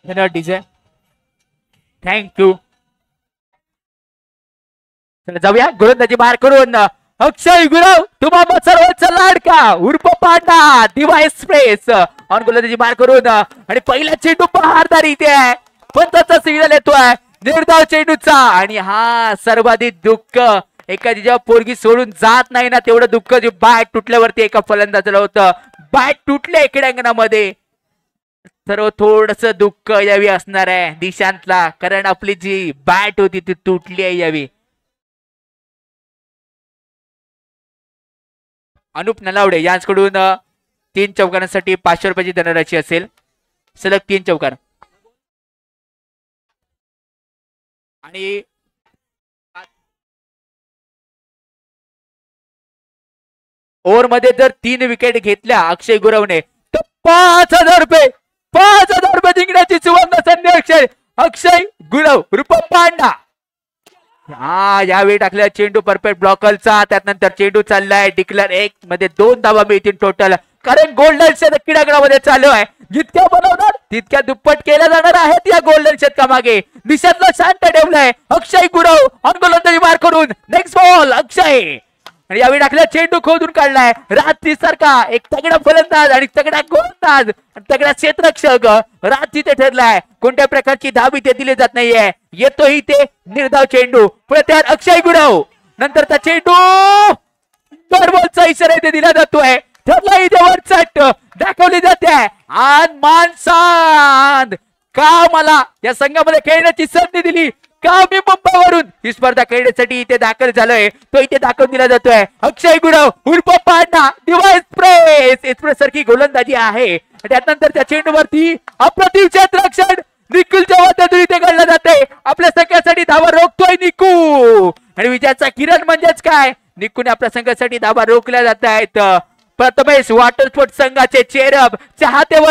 धन्यवाद DJ, thank you. चला जाऊया गोलंदाजी बाहेर करून अक्षय गुरव, तुम्हा सर्वांचा लाडका उर्फ पांडा दिवा एक्सप्रेस ऑन गोलंदाजी बाहेर करून आणि पहिला चेंडू बहारदारी इथे आहे, पण त्याचा सिग्नल येतोय निर्धाव चेंडूचा. आणि हा सर्वाधिक दुःख एखादी जेव्हा पोरगी सोडून जात नाही ना तेवढं दुःख जे बॅट तुटल्यावरती एका फलंदाजाला होतं. बॅट तुटले क्रीडांगणामध्ये सर्व थोडस दुःख यावी असणार आहे दिशांतला, कारण आपली जी बॅट होती ती तुटली आहे यावी. अनुप नलावडे यांच्याकडून 3 चौकारांसाठी 500 रुपयाची धनराशी असेल. सलग 3 चौकार. आणि ओव्हर मध्ये जर 3 विकेट घेतल्या अक्षय गुरवने तर 5,000 रुपये, 5,000 रुपये जिंकण्याची सुवर्ण संधी अक्षय गुरव रूप पांडा. हा यावेळी टाकला चेंडू परफेक्ट ब्लॉकलचा, त्यानंतर चेंडू चाललाय डिक्लेअर 1 मध्ये 2 धावा मिळतील टोटल, कारण गोल्डन शतक क्रीडांगणामध्ये चालू आहे. जितक्या बनवणार तितक्या दुप्पट केल्या जाणार आहेत या गोल्डन शतकामागे. दिशातला शांत ठेवलाय अक्षय गुरव ऑन गोलंदाजी मार करून नेक्स्ट बॉल अक्षय. आणि यावेळी टाकला चेंडू खोदून काढलाय रात्री सारखा एक तगडा फलंदाज आणि तगडा गोलंदाज तगडा क्षेत्ररक्षक राज तिथे ठरलाय. कोणत्या प्रकारची धाव इथे दिली जात नाहीये. येतोही ते निर्धाव चेंडू, पुढे त्यात अक्षय गुरव, नंतरचा चेंडू बॉलचा इशारा इथे दिला जातोय. ठरला इथे वरचट दाखवली जाते आन मानसांद. का मला या संघामध्ये खेळण्याची संधी दिली, का मी मुंबईवरून ही स्पर्धा खेळण्यासाठी इथे दाखल झालोय, तो इथे दाखवून दिला जातोय. अक्षय गुरव उर्फ पांडा दिवा एक्सप्रेस, एक्सप्रेस सारखी गोलंदाजी आहे. त्यानंतर त्या चेंडूवरती अप्रतिम क्षेत्ररक्षण निकुलच्या वाट्यातून इथे काढला जाते. आपल्या संघासाठी धावा रोखतोय निकू, आणि विजयाचा किरण म्हणजेच काय, निकूने आपल्या संघासाठी धावा रोखल्या जात आहेत. प्रथमेश वॉटर स्पोर्ट संघाचे चेअरअप चाहते